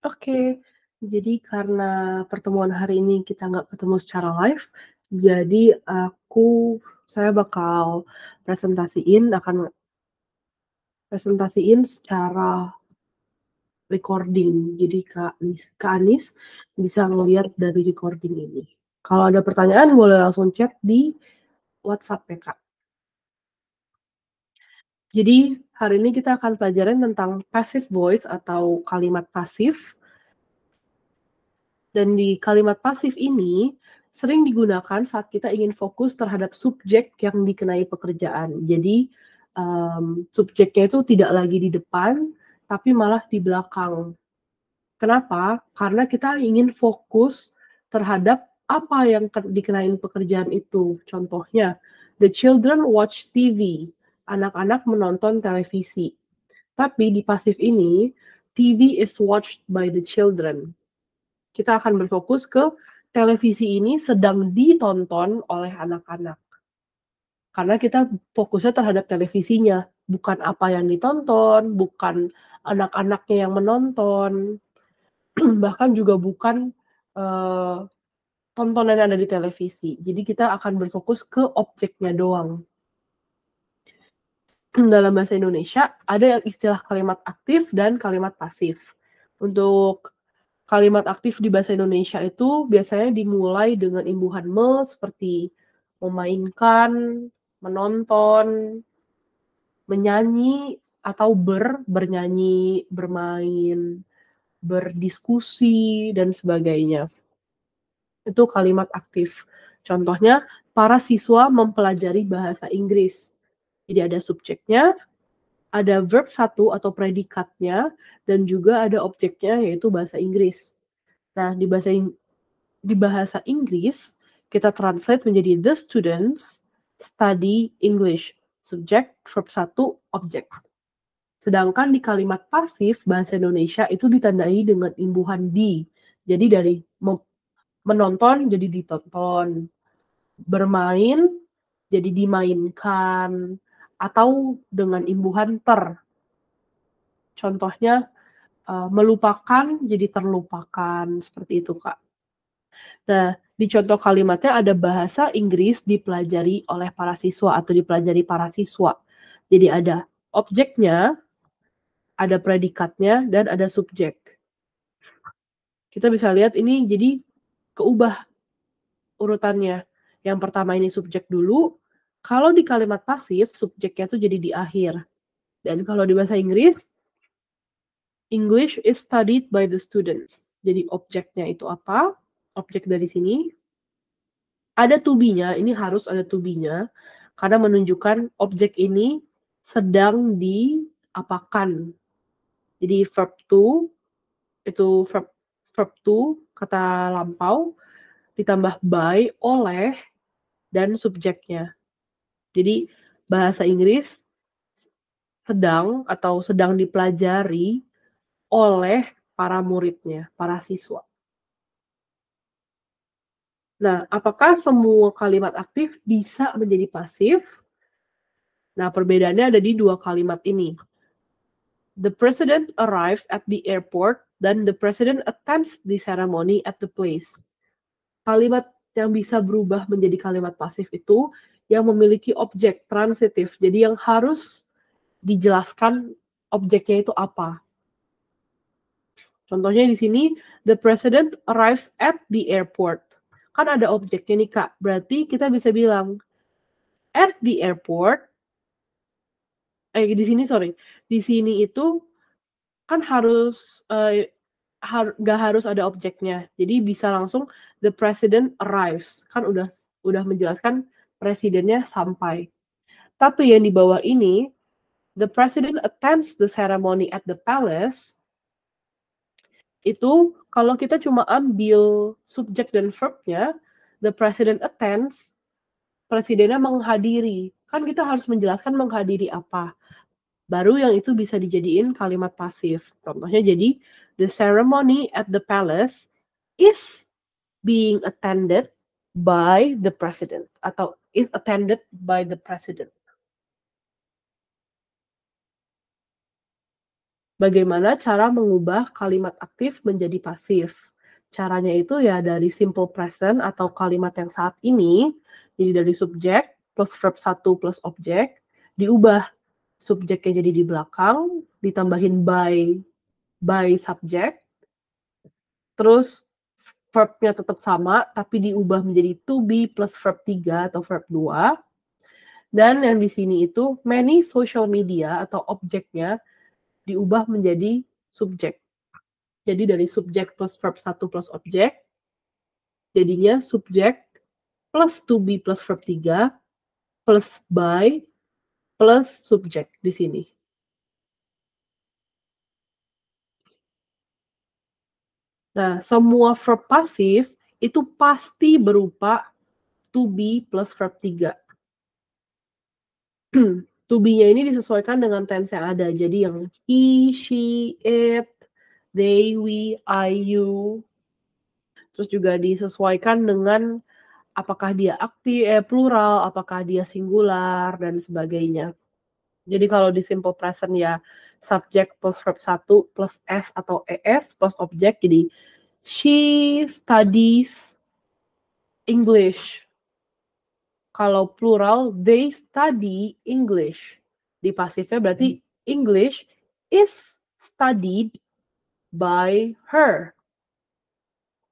Oke, jadi karena pertemuan hari ini kita nggak ketemu secara live, jadi saya bakal akan presentasiin secara recording. Jadi Kak Anis bisa ngelihat dari recording ini. Kalau ada pertanyaan boleh langsung chat di WhatsApp ya, Kak. Jadi hari ini kita akan pelajarin tentang passive voice atau kalimat pasif. Dan di kalimat pasif ini sering digunakan saat kita ingin fokus terhadap subjek yang dikenai pekerjaan. Jadi subjeknya itu tidak lagi di depan, tapi malah di belakang. Kenapa? Karena kita ingin fokus terhadap apa yang dikenai pekerjaan itu. Contohnya, the children watch TV. Anak-anak menonton televisi. Tapi di pasif ini, TV is watched by the children. Kita akan berfokus ke televisi ini sedang ditonton oleh anak-anak. Karena kita fokusnya terhadap televisinya, bukan apa yang ditonton, bukan anak-anaknya yang menonton, bahkan juga bukan tontonan yang ada di televisi. Jadi kita akan berfokus ke objeknya doang. Dalam bahasa Indonesia ada istilah kalimat aktif dan kalimat pasif. Untuk kalimat aktif di bahasa Indonesia itu biasanya dimulai dengan imbuhan me seperti memainkan, menonton, menyanyi, atau bernyanyi, bermain, berdiskusi, dan sebagainya. Itu kalimat aktif. Contohnya, para siswa mempelajari bahasa Inggris. Jadi ada subjeknya, ada verb satu atau predikatnya, dan juga ada objeknya yaitu bahasa Inggris. Nah, di bahasa Inggris, kita translate menjadi the students study English. Subjek, verb satu, objek. Sedangkan di kalimat pasif, bahasa Indonesia itu ditandai dengan imbuhan di. Jadi dari menonton jadi ditonton, bermain jadi dimainkan, atau dengan imbuhan ter. Contohnya, melupakan jadi terlupakan, seperti itu, Kak. Nah, di contoh kalimatnya ada bahasa Inggris dipelajari oleh para siswa atau dipelajari para siswa. Jadi ada objeknya, ada predikatnya, dan ada subjek. Kita bisa lihat ini jadi keubah urutannya. Yang pertama ini subjek dulu. Kalau di kalimat pasif, subjeknya itu jadi di akhir. Dan kalau di bahasa Inggris, English is studied by the students. Jadi objeknya itu apa? Objek dari sini. Ada to be-nya, ini harus ada to be-nya. Karena menunjukkan objek ini sedang diapakan. Jadi verb to, itu verb to, kata lampau, ditambah by, oleh, dan subjeknya. Jadi bahasa Inggris sedang atau sedang dipelajari oleh para muridnya, para siswa. Nah, apakah semua kalimat aktif bisa menjadi pasif? Nah, perbedaannya ada di dua kalimat ini. The president arrives at the airport, dan the president attends the ceremony at the place. Kalimat yang bisa berubah menjadi kalimat pasif itu yang memiliki objek transitif. Jadi yang harus dijelaskan objeknya itu apa. Contohnya di sini, the president arrives at the airport. Kan ada objeknya nih, Kak. Berarti kita bisa bilang, at the airport, di sini itu kan nggak harus ada objeknya. Jadi bisa langsung the president arrives. Kan udah menjelaskan presidennya sampai. Tapi yang di bawah ini, the president attends the ceremony at the palace, itu kalau kita cuma ambil subjek dan verbnya, the president attends, presidennya menghadiri. Kan kita harus menjelaskan menghadiri apa. Baru yang itu bisa dijadiin kalimat pasif. Contohnya jadi, the ceremony at the palace is being attended by the president. Atau is attended by the president. Bagaimana cara mengubah kalimat aktif menjadi pasif? Caranya itu ya dari simple present atau kalimat yang saat ini, jadi dari subjek plus verb 1 plus objek, diubah subjeknya jadi di belakang, ditambahin by subject, terus verb-nya tetap sama, tapi diubah menjadi to be plus verb 3 atau verb 2, dan yang di sini itu many social media atau objeknya diubah menjadi subjek. Jadi dari subjek plus verb 1 plus objek, jadinya subjek plus to be plus verb 3 plus by plus subjek di sini. Nah, semua verb pasif itu pasti berupa to be plus verb 3. To be-nya ini disesuaikan dengan tense yang ada. Jadi yang he, she, it, they, we, I, you. Terus juga disesuaikan dengan apakah dia plural, apakah dia singular, dan sebagainya. Jadi kalau di simple present ya subject plus verb 1 plus s atau es plus objek, jadi she studies English. Kalau plural, they study English. Di pasifnya berarti English is studied by her.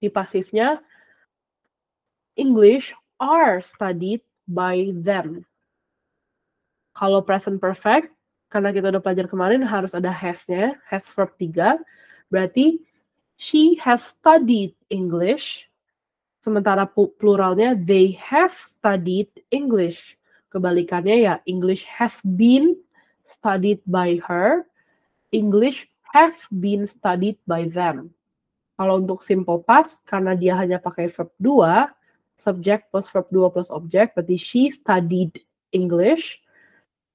Di pasifnya English are studied by them. Kalau present perfect, karena kita udah pelajar kemarin harus ada has-nya, has verb 3, berarti she has studied English, sementara pluralnya they have studied English. Kebalikannya ya English has been studied by her, English have been studied by them. Kalau untuk simple past, karena dia hanya pakai verb 2, subject plus verb 2 plus object, berarti she studied English,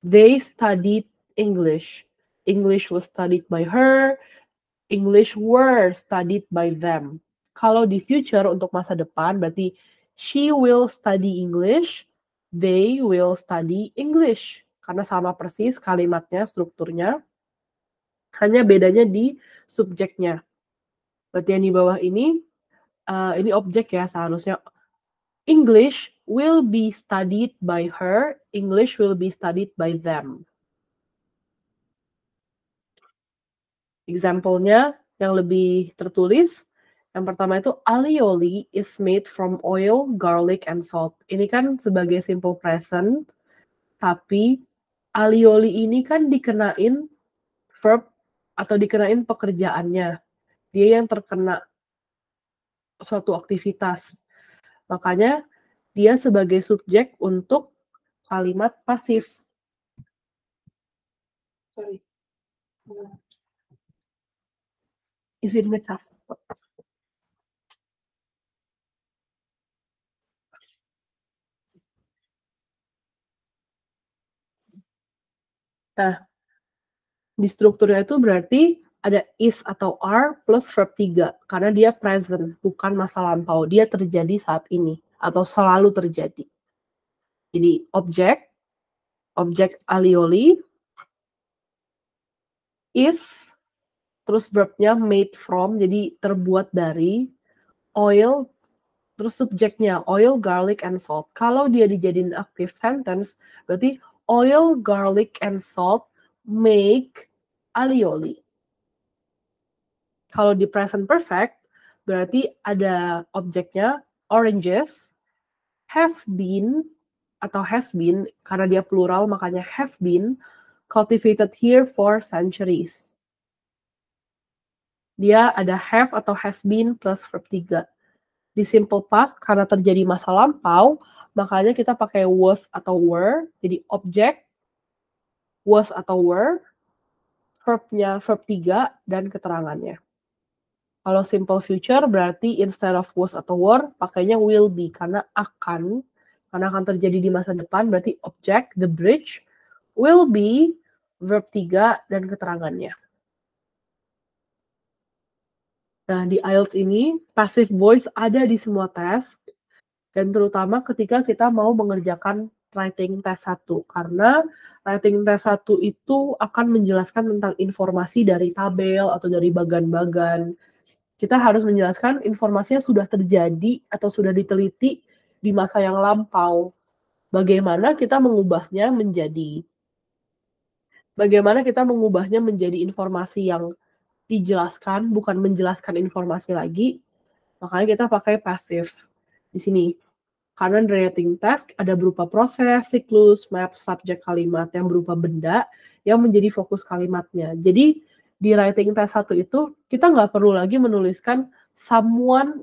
they studied English. English was studied by her, English were studied by them. Kalau di future untuk masa depan berarti she will study English, they will study English. Karena sama persis kalimatnya, strukturnya, hanya bedanya di subjeknya. Berarti yang di bawah ini objek ya seharusnya. English will be studied by her, English will be studied by them. Example-nya yang lebih tertulis, yang pertama itu alioli is made from oil, garlic, and salt. Ini kan sebagai simple present, tapi alioli ini kan dikenain verb atau dikenain pekerjaannya. Dia yang terkena suatu aktivitas. Makanya dia sebagai subjek untuk kalimat pasif. Sorry. Izin ngecas. Nah, di strukturnya itu berarti ada is atau are plus verb 3 karena dia present, bukan masa lampau. Dia terjadi saat ini atau selalu terjadi. Jadi objek alioli is, terus verbnya made from, jadi terbuat dari, oil, terus subjeknya oil, garlic, and salt. Kalau dia dijadiin active sentence, berarti oil, garlic, and salt make alioli. Kalau di present perfect, berarti ada objeknya oranges, have been, atau has been, karena dia plural makanya have been, cultivated here for centuries. Dia ada have atau has been plus verb 3. Di simple past, karena terjadi masa lampau, makanya kita pakai was atau were, jadi objek, was atau were, verbnya verb 3, dan keterangannya. Kalau simple future berarti instead of was atau were, pakainya will be, karena akan terjadi di masa depan, berarti object, the bridge, will be, verb 3, dan keterangannya. Nah, di IELTS ini, passive voice ada di semua tes, dan terutama ketika kita mau mengerjakan writing test 1 karena writing test 1 itu akan menjelaskan tentang informasi dari tabel atau dari bagan-bagan. Kita harus menjelaskan informasi yang sudah terjadi atau sudah diteliti di masa yang lampau. Bagaimana kita mengubahnya menjadi informasi yang dijelaskan, bukan menjelaskan informasi lagi, makanya kita pakai passive di sini. Karena di writing task ada berupa proses, siklus, map, subjek kalimat yang berupa benda yang menjadi fokus kalimatnya. Jadi di writing task 1 itu kita nggak perlu lagi menuliskan someone,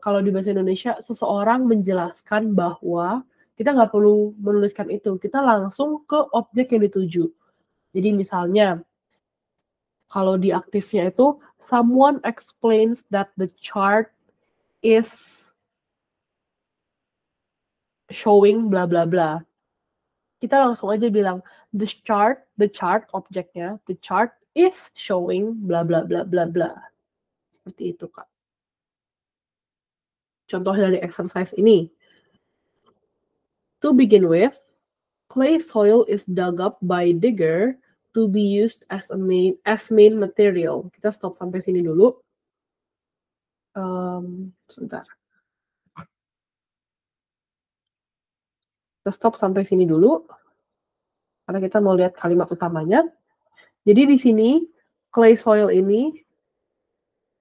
kalau di bahasa Indonesia seseorang menjelaskan bahwa, kita nggak perlu menuliskan itu, kita langsung ke objek yang dituju. Jadi misalnya, kalau di aktifnya itu, someone explains that the chart is showing bla bla bla. Kita langsung aja bilang, the chart objeknya, the chart is showing bla bla bla bla bla. Seperti itu, Kak. Contoh dari exercise ini. To begin with, clay soil is dug up by digger to be used as main material. Kita stop sampai sini dulu. Sebentar. Kita stop sampai sini dulu. Karena kita mau lihat kalimat utamanya. Jadi di sini, clay soil ini,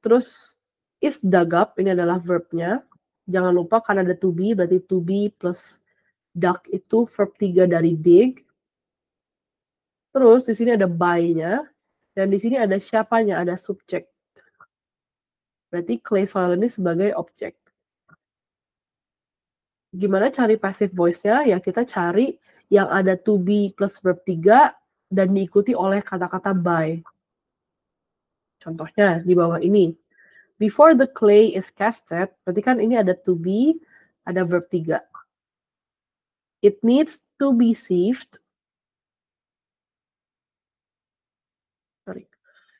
terus is dug up, ini adalah verb-nya. Jangan lupa karena ada to be, berarti to be plus dug itu verb 3 dari dig. Terus di sini ada by-nya, dan di sini ada siapanya, ada subject. Berarti clay soil ini sebagai objek. Gimana cari passive voice-nya? Ya kita cari yang ada to be plus verb 3 dan diikuti oleh kata-kata by. Contohnya di bawah ini. Before the clay is casted, berarti kan ini ada to be, ada verb 3. It needs to be sieved.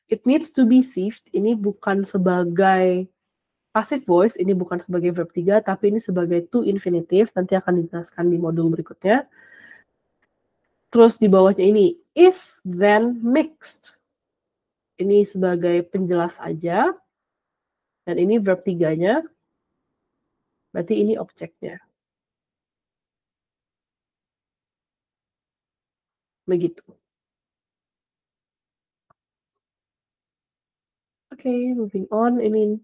It needs to be sieved, ini bukan sebagai passive voice, ini bukan sebagai verb 3, tapi ini sebagai to infinitive, nanti akan dijelaskan di modul berikutnya. Terus di bawahnya ini, is then mixed. Ini sebagai penjelas aja, dan ini verb 3-nya, berarti ini objeknya. Begitu. Oke, moving on. Ini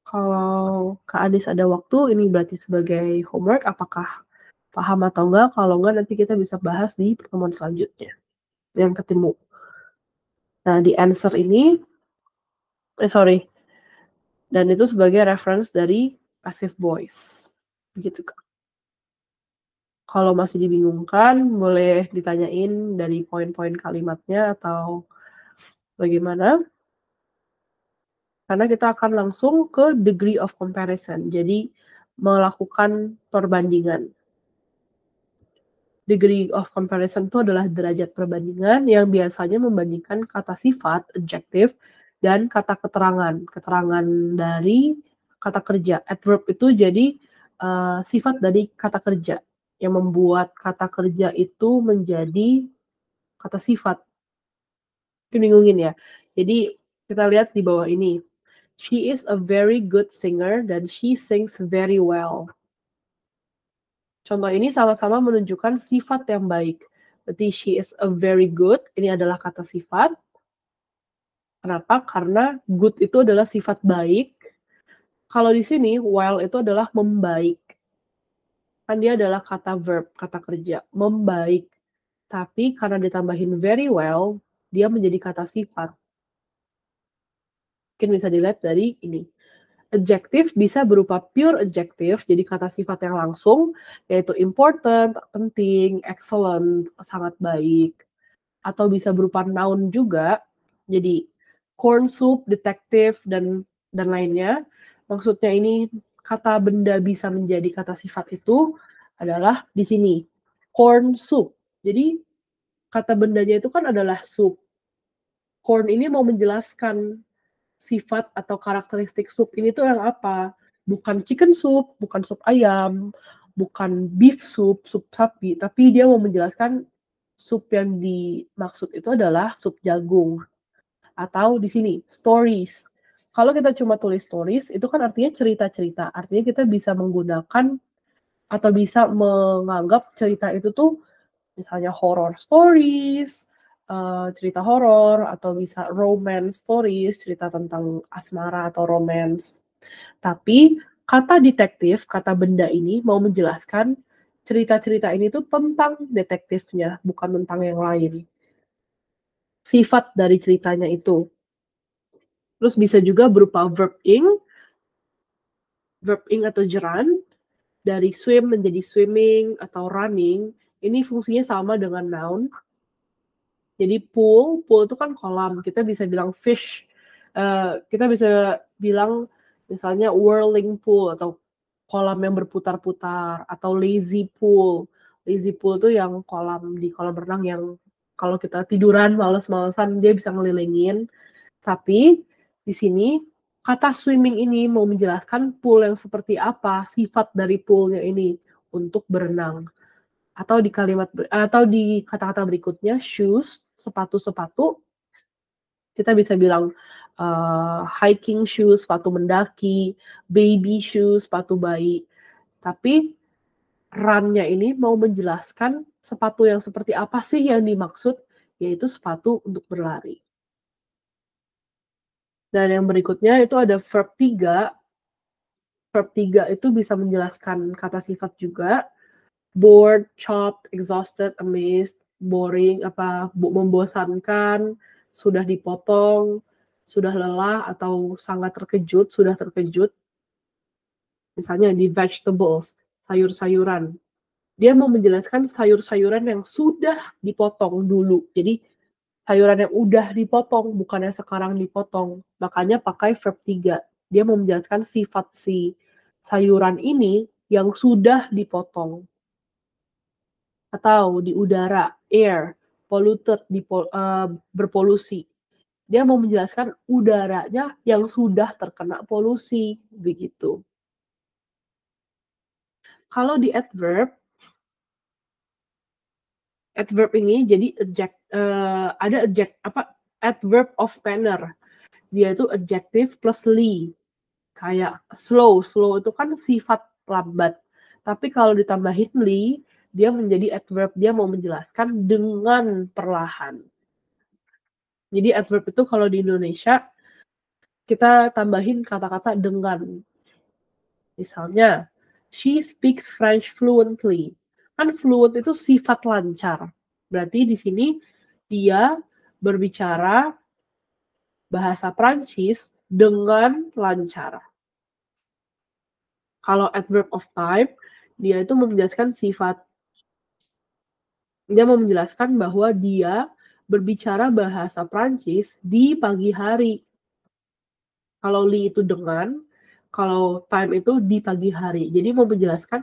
kalau Kak Adis ada waktu, ini berarti sebagai homework, apakah paham atau enggak? Kalau enggak, nanti kita bisa bahas di pertemuan selanjutnya yang ketemu. Nah, di answer ini, dan itu sebagai reference dari passive voice. Gitu, Kak. Kalau masih dibingungkan, boleh ditanyain dari poin-poin kalimatnya atau bagaimana. Karena kita akan langsung ke degree of comparison. Jadi, melakukan perbandingan. Degree of comparison itu adalah derajat perbandingan yang biasanya membandingkan kata sifat, adjective, dan kata keterangan. Keterangan dari kata kerja. Adverb itu jadi sifat dari kata kerja yang membuat kata kerja itu menjadi kata sifat. Bingungin ya. Jadi kita lihat di bawah ini. She is a very good singer dan she sings very well. Contoh ini sama-sama menunjukkan sifat yang baik. Berarti she is a very good, ini adalah kata sifat. Kenapa? Karena good itu adalah sifat baik. Kalau di sini, well itu adalah membaik. Kan dia adalah kata verb, kata kerja, membaik. Tapi karena ditambahin very well, dia menjadi kata sifat. Mungkin bisa dilihat dari ini. Adjective bisa berupa pure adjective, jadi kata sifat yang langsung, yaitu important, penting, excellent, sangat baik. Atau bisa berupa noun juga, jadi corn soup, detective, dan lainnya. Maksudnya ini kata benda bisa menjadi kata sifat itu adalah di sini, corn soup. Jadi kata bendanya itu kan adalah soup. Corn ini mau menjelaskan sifat atau karakteristik sup ini tuh yang apa? Bukan chicken soup, bukan sup ayam, bukan beef soup, sup sapi, tapi dia mau menjelaskan sup yang dimaksud itu adalah sup jagung. Atau di sini, stories. Kalau kita cuma tulis stories, itu kan artinya cerita-cerita. Artinya kita bisa menggunakan atau bisa menganggap cerita itu tuh misalnya horror stories, cerita horor, atau bisa romance stories, cerita tentang asmara atau romance. Tapi kata detektif, kata benda ini mau menjelaskan cerita-cerita ini tuh tentang detektifnya, bukan tentang yang lain. Sifat dari ceritanya itu. Terus bisa juga berupa verb ing atau gerund, dari swim menjadi swimming atau running, ini fungsinya sama dengan noun. Jadi pool itu kan kolam, kita bisa bilang fish, kita bisa bilang misalnya whirling pool atau kolam yang berputar-putar, atau lazy pool. Lazy pool itu yang di kolam renang yang kalau kita tiduran males-malesan dia bisa ngelilingin. Tapi di sini kata swimming ini mau menjelaskan pool yang seperti apa, sifat dari poolnya ini untuk berenang. Atau di kata-kata berikutnya shoes, sepatu-sepatu, kita bisa bilang hiking shoes, sepatu mendaki, baby shoes, sepatu bayi. Tapi run-nya ini mau menjelaskan sepatu yang seperti apa sih yang dimaksud, yaitu sepatu untuk berlari. Dan yang berikutnya itu ada verb 3. Verb 3 itu bisa menjelaskan kata sifat juga. Bored, chopped, exhausted, amazed, boring, membosankan, sudah dipotong, sudah lelah, atau sangat terkejut, sudah terkejut. Misalnya di vegetables, sayur-sayuran. Dia mau menjelaskan sayur-sayuran yang sudah dipotong dulu. Jadi sayuran yang udah dipotong, bukan yang sekarang dipotong. Makanya pakai verb 3. Dia mau menjelaskan sifat si sayuran ini yang sudah dipotong. Atau di udara, air, polluted, berpolusi. Dia mau menjelaskan udaranya yang sudah terkena polusi, begitu. Kalau di adverb ini jadi ada adverb of manner. Dia itu adjective plus ly. Kayak slow itu kan sifat lambat. Tapi kalau ditambahin ly, dia menjadi adverb, dia mau menjelaskan dengan perlahan. Jadi adverb itu kalau di Indonesia kita tambahin kata-kata dengan. Misalnya, she speaks French fluently. Kan fluent itu sifat lancar. Berarti di sini dia berbicara bahasa Prancis dengan lancar. Kalau adverb of type, dia itu menjelaskan sifat. Dia mau menjelaskan bahwa dia berbicara bahasa Prancis di pagi hari. Kalau li itu dengan, kalau time itu di pagi hari. Jadi mau menjelaskan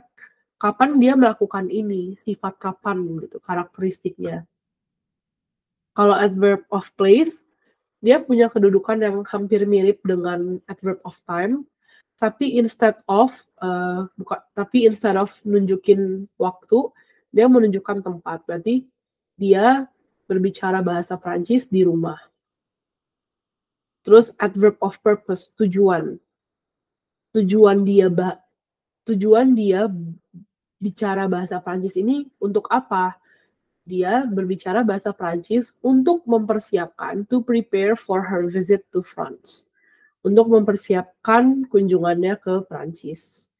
kapan dia melakukan ini, sifat kapan gitu, karakteristiknya. Kalau adverb of place, dia punya kedudukan yang hampir mirip dengan adverb of time, tapi instead of nunjukin waktu, dia menunjukkan tempat. Berarti dia berbicara bahasa Prancis di rumah. Terus adverb of purpose, tujuan. Tujuan dia bicara bahasa Prancis ini untuk apa? Dia berbicara bahasa Prancis untuk mempersiapkan, to prepare for her visit to France. Untuk mempersiapkan kunjungannya ke Prancis.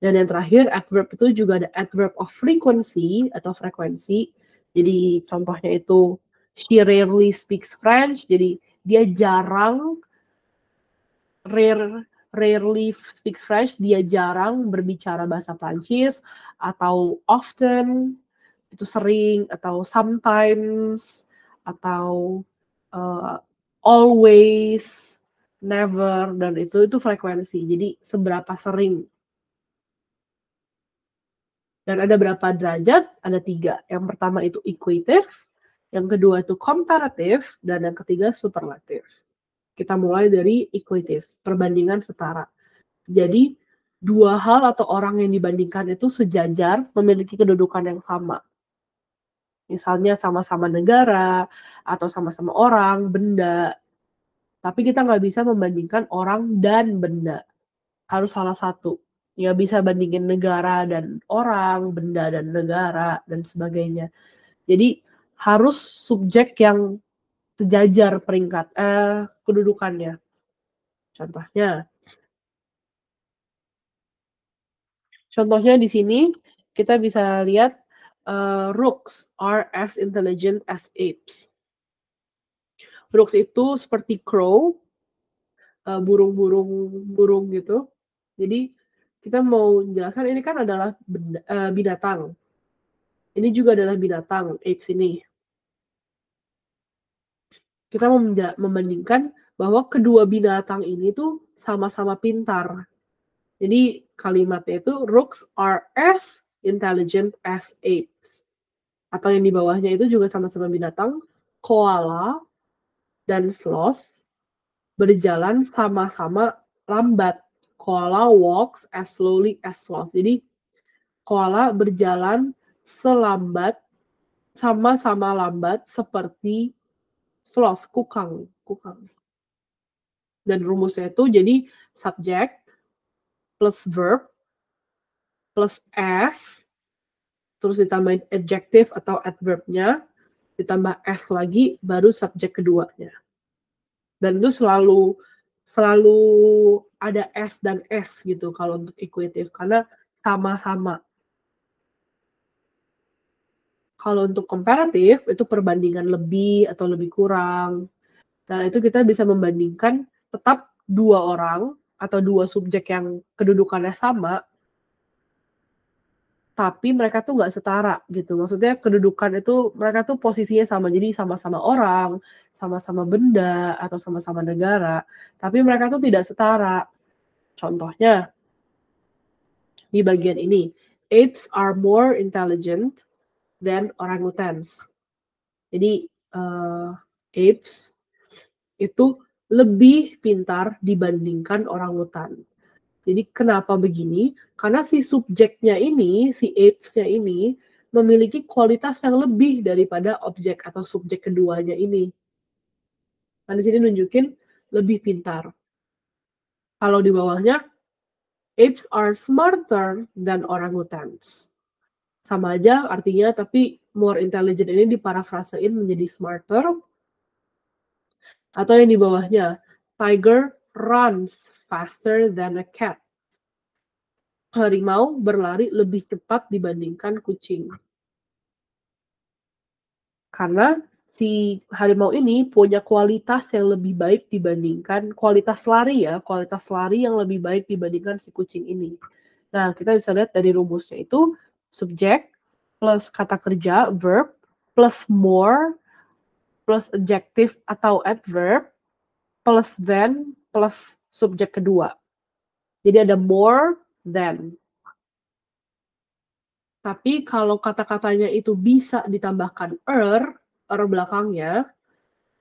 Dan yang terakhir, adverb itu juga ada adverb of frequency atau frekuensi. Jadi contohnya itu, she rarely speaks French. Jadi dia rarely speaks French, dia jarang berbicara bahasa Prancis, atau often, itu sering, atau sometimes, atau always, never, dan itu frekuensi. Jadi seberapa sering. Dan ada berapa derajat? Ada 3. Yang pertama itu equative, yang kedua itu comparative, dan yang ketiga superlative. Kita mulai dari equative, perbandingan setara. Jadi dua hal atau orang yang dibandingkan itu sejajar, memiliki kedudukan yang sama. Misalnya sama-sama negara, atau sama-sama orang, benda. Tapi kita nggak bisa membandingkan orang dan benda. Harus salah satu. Nggak bisa bandingin negara dan orang, benda dan negara, dan sebagainya. Jadi harus subjek yang sejajar kedudukannya. Contohnya di sini kita bisa lihat rooks are as intelligent as apes. Rooks itu seperti crow, burung gitu. Jadi kita mau menjelaskan ini kan adalah binatang. Ini juga adalah binatang, apes ini. Kita mau membandingkan bahwa kedua binatang ini tuh sama-sama pintar. Jadi kalimatnya itu rooks are as intelligent as apes. Atau yang di bawahnya itu juga sama-sama binatang, koala dan sloth berjalan sama-sama lambat. Koala walks as slowly as sloth. Jadi koala berjalan sama-sama lambat seperti sloth, kukang. Dan rumusnya itu jadi subject plus verb plus s, terus ditambahin adjective atau adverbnya, ditambah s lagi, baru subjek keduanya. Dan itu selalu ada s dan s gitu kalau untuk equative, karena sama-sama. Kalau untuk komparatif, itu perbandingan lebih atau lebih kurang. Nah, itu kita bisa membandingkan tetap dua orang atau dua subjek yang kedudukannya sama, tapi mereka tuh nggak setara gitu. Maksudnya kedudukan itu mereka tuh posisinya sama, jadi sama-sama orang, sama-sama benda, atau sama-sama negara, tapi mereka tuh tidak setara. Contohnya, di bagian ini, apes are more intelligent than orangutans. Jadi, apes itu lebih pintar dibandingkan orangutan. Jadi kenapa begini? Karena si subjeknya ini, si apes-nya ini, memiliki kualitas yang lebih daripada objek atau subjek keduanya ini. Nah, di sini nunjukin lebih pintar. Kalau di bawahnya, apes are smarter than orangutans. Sama aja artinya, tapi more intelligent ini diparafrasein menjadi smarter. Atau yang di bawahnya, tiger runs faster than a cat. Harimau berlari lebih cepat dibandingkan kucing. Karena si harimau ini punya kualitas yang lebih baik dibandingkan kualitas lari yang lebih baik dibandingkan si kucing ini. Nah, kita bisa lihat dari rumusnya itu subjek plus kata kerja verb plus more plus adjective atau adverb plus than plus subjek kedua. Jadi ada more than. Tapi kalau kata-katanya itu bisa ditambahkan belakangnya,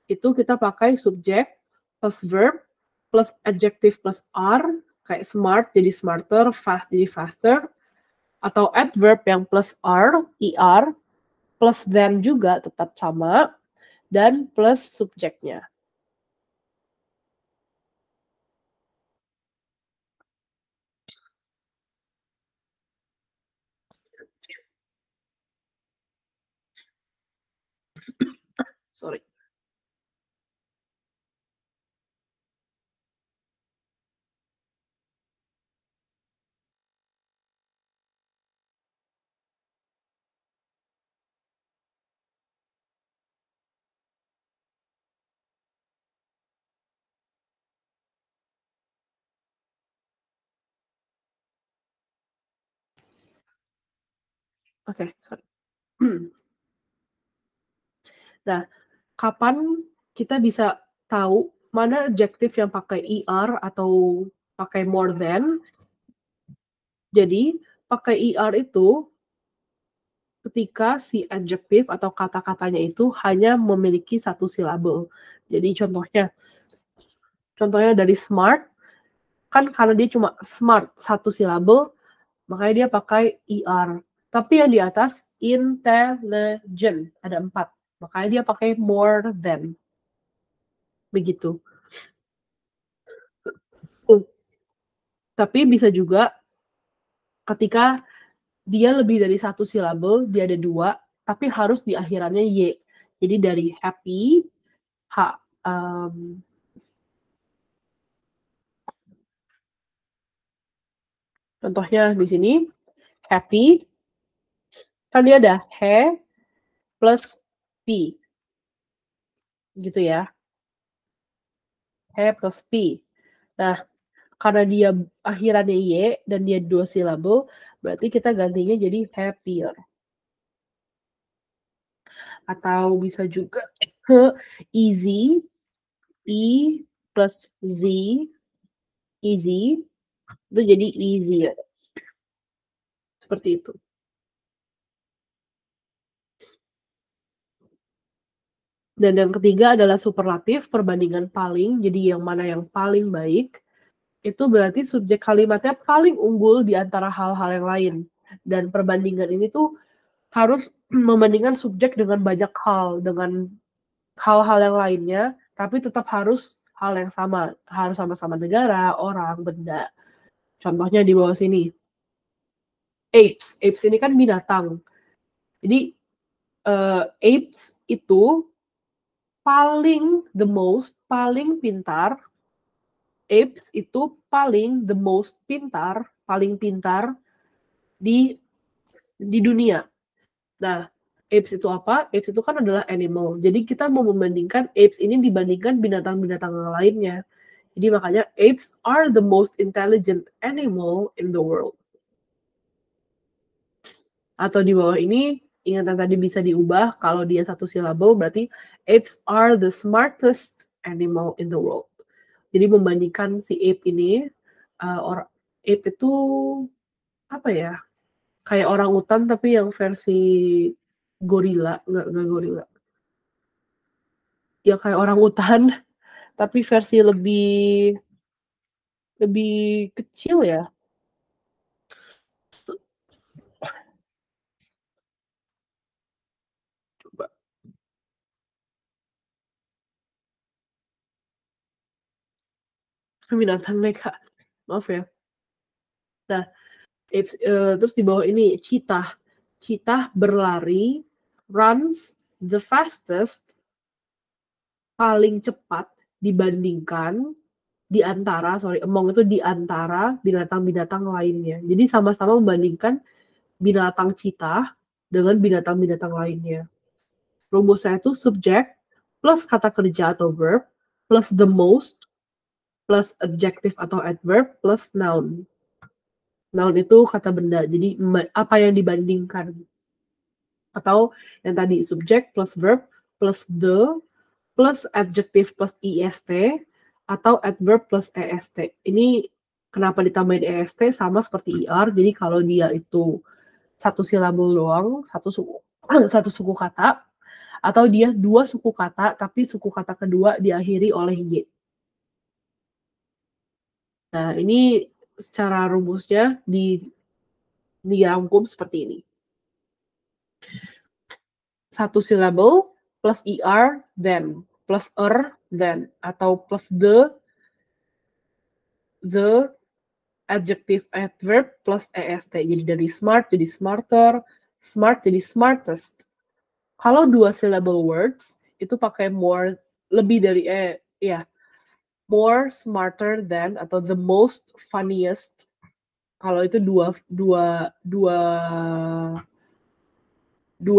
itu kita pakai subjek plus verb plus adjective plus r, kayak smart jadi smarter, fast jadi faster, atau adverb yang plus r, er, plus than juga tetap sama, dan plus subjeknya. Sorry. Oke, sorry. Nah, kapan kita bisa tahu mana adjektif yang pakai er atau pakai more than? Jadi, pakai er itu ketika si adjektif atau kata-katanya itu hanya memiliki satu silabel. Jadi contohnya dari smart Kan karena dia cuma smart, satu silabel, makanya dia pakai ER. Tapi yang di atas, intelligent, ada 4. Makanya dia pakai more than. Begitu. Tapi bisa juga ketika dia lebih dari satu silabel, dia ada 2, tapi harus di akhirannya Y. Jadi dari happy, contohnya di sini, happy, kan dia ada he plus p, gitu ya. He plus p. Nah, karena dia akhirannya Y dan dia 2 silabel, berarti kita gantinya jadi happier. Atau bisa juga easy, E plus Z, easy, itu jadi easier. Seperti itu. Dan yang ketiga adalah superlatif, perbandingan paling, jadi yang mana yang paling baik, itu berarti subjek kalimatnya paling unggul di antara hal-hal yang lain. Dan perbandingan ini tuh harus membandingkan subjek dengan banyak hal, dengan hal-hal yang lainnya, tapi tetap harus hal yang sama. Harus sama-sama negara, orang, benda. Contohnya di bawah sini. Apes. Apes ini kan binatang. Jadi, apes itu paling pintar. Apes itu paling pintar di dunia. Nah, apes itu apa? Apes itu kan adalah animal. Jadi kita mau membandingkan apes ini dibandingkan binatang-binatang lainnya. Jadi makanya apes are the most intelligent animal in the world. Atau di bawah ini, ingatan tadi bisa diubah, kalau dia satu silabel berarti apes are the smartest animal in the world. Jadi membandingkan si ape ini, ape itu apa ya? Kayak orang utan tapi yang versi gorila, enggak gorila. Ya kayak orang utan, tapi versi lebih kecil ya. Coba. Binatang mereka. Maaf ya. Nah, terus di bawah ini cheetah. Cheetah berlari, runs the fastest, paling cepat dibandingkan among itu di antara binatang-binatang lainnya. Jadi sama-sama membandingkan binatang cheetah dengan binatang-binatang lainnya. Rumusnya itu subject plus kata kerja atau verb plus the most plus adjective atau adverb plus noun. Noun itu kata benda, jadi apa yang dibandingkan. Atau yang tadi subject plus verb plus the plus adjective plus est atau adverb plus est. Ini kenapa ditambahin est sama seperti er. Jadi kalau dia itu satu silabel doang, satu suku kata, atau dia 2 suku kata tapi suku kata kedua diakhiri oleh y. Nah, ini secara rumusnya dirangkum seperti ini. Satu silabel plus er then plus then atau plus the adjective adverb plus est. Jadi dari smart jadi smarter, smart jadi smartest. Kalau 2 syllable words itu pakai more, lebih dari more, smarter than, atau the most, funniest. Kalau itu dua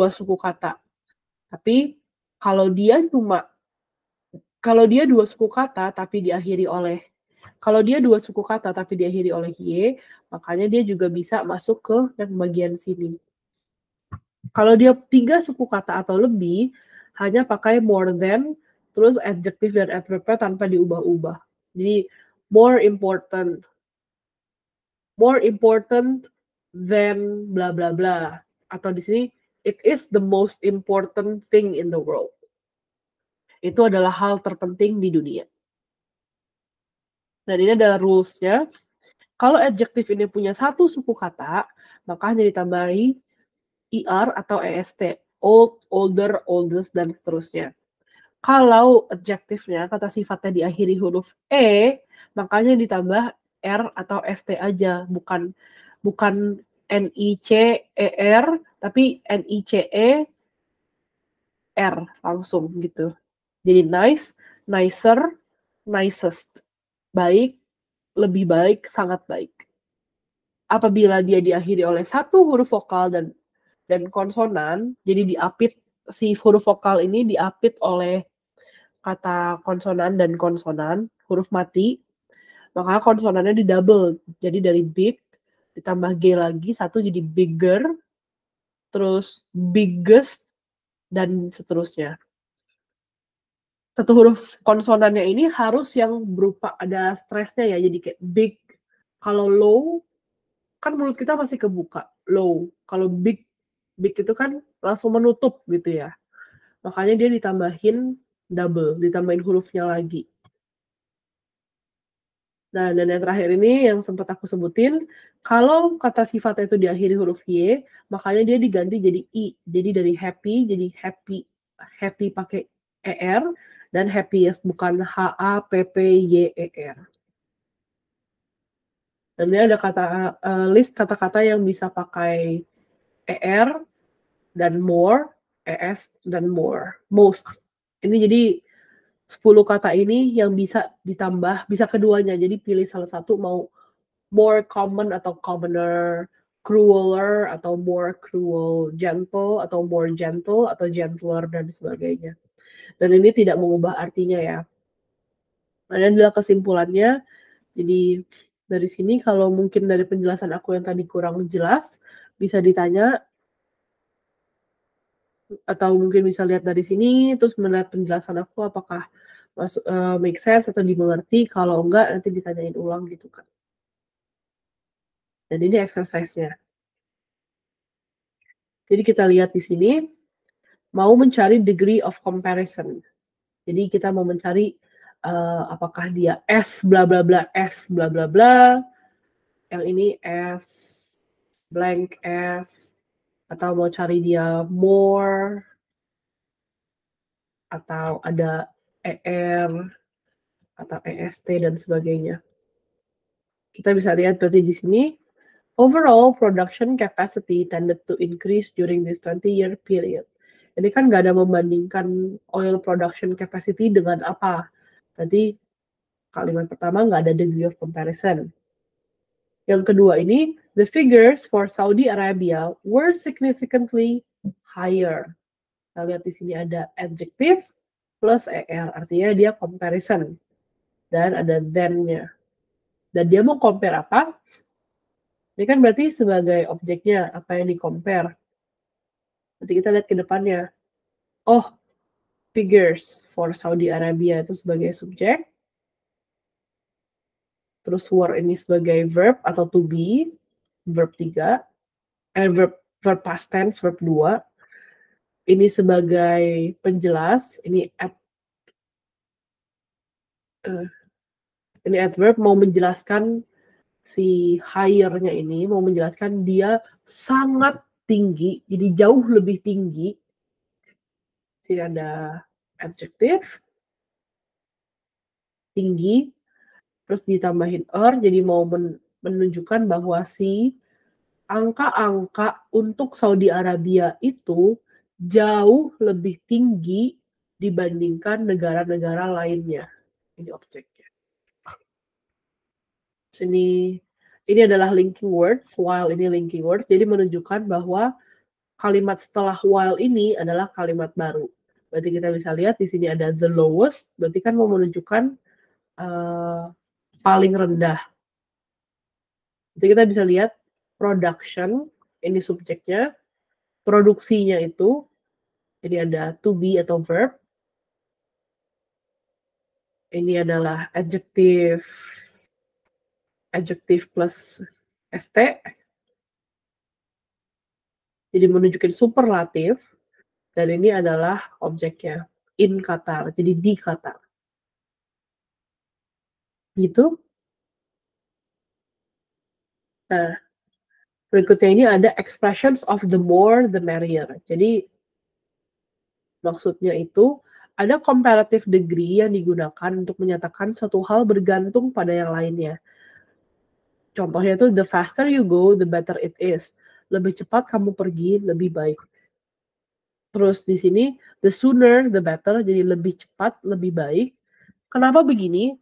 suku kata. Tapi kalau dia 2 suku kata tapi diakhiri oleh y, makanya dia juga bisa masuk ke yang bagian sini. Kalau dia 3 suku kata atau lebih, hanya pakai more than, terus adjective dan adverbnya tanpa diubah-ubah. Jadi more important than bla bla bla. Atau di sini it is the most important thing in the world. Itu adalah hal terpenting di dunia. Dan ini ada rules-nya. Kalau adjektif ini punya satu suku kata, maka hanya ditambahi er atau est. Old, older, oldest, dan seterusnya. Kalau adjektifnya, kata sifatnya diakhiri huruf e, makanya ditambah r atau st aja, bukan NICER, tapi NICE R langsung gitu. Jadi nice, nicer, nicest. Baik, lebih baik, sangat baik. Apabila dia diakhiri oleh satu huruf vokal dan konsonan, jadi diapit, si huruf vokal ini diapit oleh kata konsonan dan konsonan, huruf mati, maka konsonannya di double. Jadi dari big ditambah G lagi, satu jadi bigger, terus biggest, dan seterusnya. Satu huruf konsonannya ini harus yang berupa ada stresnya ya, jadi kayak big. Kalau low, kan mulut kita masih kebuka, low. Kalau big itu kan langsung menutup gitu ya. Makanya dia ditambahin double, ditambahin hurufnya lagi. Nah, dan yang terakhir ini yang sempat aku sebutin, kalau kata sifatnya itu diakhiri huruf Y, makanya dia diganti jadi I. Jadi dari happy, jadi happy pakai ER, dan happiest, bukan HAPPYER. Dan ini ada list kata-kata yang bisa pakai ER, dan more, ES, dan more, most. Ini jadi 10 kata ini yang bisa ditambah, bisa keduanya, jadi pilih salah satu, mau more common atau commoner, crueler atau more cruel, gentle atau more gentle atau gentler, dan sebagainya. Dan ini tidak mengubah artinya ya. Ini adalah kesimpulannya. Jadi dari sini kalau mungkin dari penjelasan aku yang tadi kurang jelas, bisa ditanya, atau mungkin bisa lihat dari sini, terus melihat penjelasan aku apakah make sense atau dimengerti. Kalau enggak, nanti ditanyain ulang gitu kan. Dan ini exercise-nya. Jadi kita lihat di sini, mau mencari degree of comparison. Jadi kita mau mencari apakah dia S bla bla bla, S bla bla bla, yang ini S blank S, atau mau cari dia more, atau ada ER, atau EST, dan sebagainya. Kita bisa lihat berarti di sini, overall production capacity tended to increase during this 20-year period. Ini kan nggak ada membandingkan oil production capacity dengan apa. Berarti kalimat pertama nggak ada degree of comparison. Yang kedua ini, the figures for Saudi Arabia were significantly higher. Kita lihat di sini ada adjective plus ER, artinya dia comparison. Dan ada then-nya. Dan dia mau compare apa? Ini kan berarti sebagai objeknya, apa yang di-compare. Nanti kita lihat ke depannya. Oh, figures for Saudi Arabia itu sebagai subjek. Terus were ini sebagai verb atau to be, verb 3. Verb past tense, verb 2. Ini sebagai penjelas, ini adverb mau menjelaskan si higher-nya ini, mau menjelaskan dia sangat tinggi, jadi jauh lebih tinggi. Jadi ada adjective, tinggi, terus ditambahin jadi mau menunjukkan bahwa si angka-angka untuk Saudi Arabia itu jauh lebih tinggi dibandingkan negara-negara lainnya. Ini objeknya. Ini adalah linking words, while ini linking words, jadi menunjukkan bahwa kalimat setelah while ini adalah kalimat baru. Berarti kita bisa lihat di sini ada the lowest, berarti kan mau menunjukkan paling rendah. Jadi kita bisa lihat production, ini subjeknya, produksinya itu, jadi ada to be atau verb. Ini adalah adjective plus st. Jadi menunjukkan superlatif. Dan ini adalah objeknya, in Qatar, jadi di Qatar. Gitu. Nah, berikutnya ini ada expressions of the more the merrier. Jadi maksudnya itu ada comparative degree yang digunakan untuk menyatakan suatu hal bergantung pada yang lainnya. Contohnya itu the faster you go, the better it is. Lebih cepat kamu pergi, lebih baik. Terus di sini the sooner the better, jadi lebih cepat, lebih baik. Kenapa begini?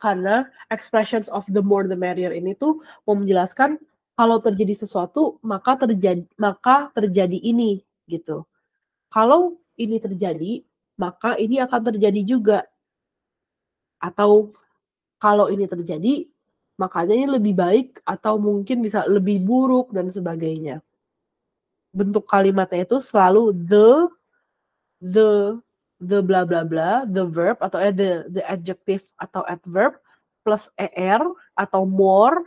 Karena expressions of the more the merrier ini tuh mau menjelaskan kalau terjadi sesuatu maka terjadi ini gitu. Kalau ini terjadi, maka ini akan terjadi juga. Atau kalau ini terjadi, makanya ini lebih baik atau mungkin bisa lebih buruk dan sebagainya. Bentuk kalimatnya itu selalu the, the bla bla bla, the verb atau the adjective atau adverb plus er atau more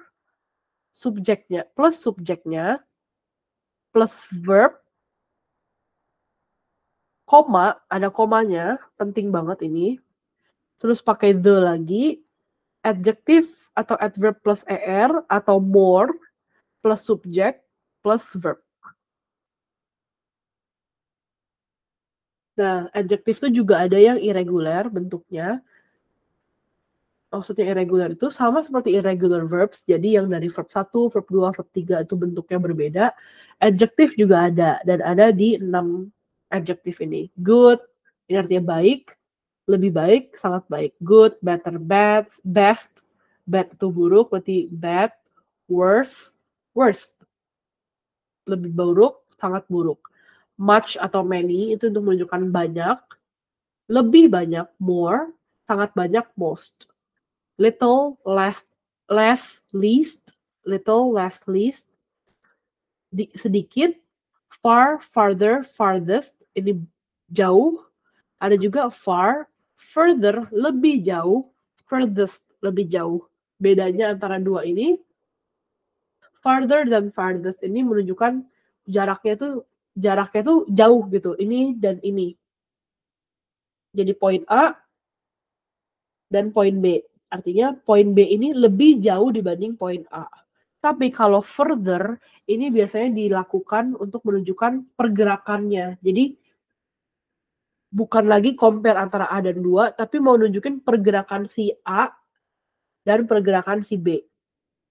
subjeknya plus verb koma, ada komanya, penting banget ini. Terus pakai the lagi, adjective atau adverb plus er atau more plus subject plus verb. Nah, adjective itu juga ada yang irregular bentuknya. Maksudnya irregular itu sama seperti irregular verbs, jadi yang dari verb 1, verb 2, verb 3 itu bentuknya berbeda. Adjective juga ada, dan ada di 6 adjective ini. Good, ini artinya baik, lebih baik, sangat baik. Good, better, bad, best, bad itu buruk, berarti bad, worse, worst. Lebih buruk, sangat buruk. Much atau many itu untuk menunjukkan banyak, lebih banyak, more, sangat banyak, most. Little, less, least, little, less, least, sedikit, far, farther, farthest, ini jauh. Ada juga far, further, lebih jauh, furthest, lebih jauh. Bedanya antara dua ini, farther dan farthest ini menunjukkan jaraknya tuh jauh gitu, ini dan ini. Jadi poin A dan poin B. Artinya poin B ini lebih jauh dibanding poin A. Tapi kalau further, ini biasanya dilakukan untuk menunjukkan pergerakannya. Jadi bukan lagi compare antara A dan 2, tapi mau nunjukin pergerakan si A dan pergerakan si B.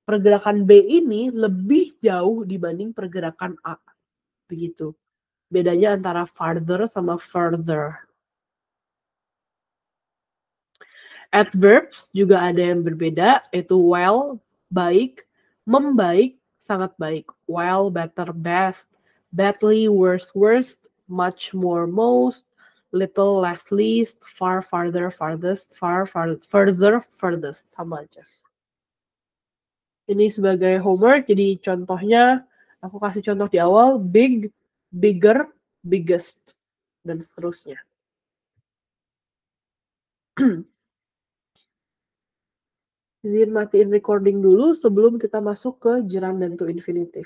Pergerakan B ini lebih jauh dibanding pergerakan A. Begitu. Bedanya antara farther sama further. Adverbs juga ada yang berbeda, yaitu well, baik, membaik, sangat baik. Well, better, best, badly, worst, worst, much more, most, little, less, least, far, farther, farthest, further, furthest. Sama aja. Ini sebagai homework, jadi contohnya, aku kasih contoh di awal, big, bigger, biggest, dan seterusnya. Izin matiin recording dulu sebelum kita masuk ke gerund dan to infinitive.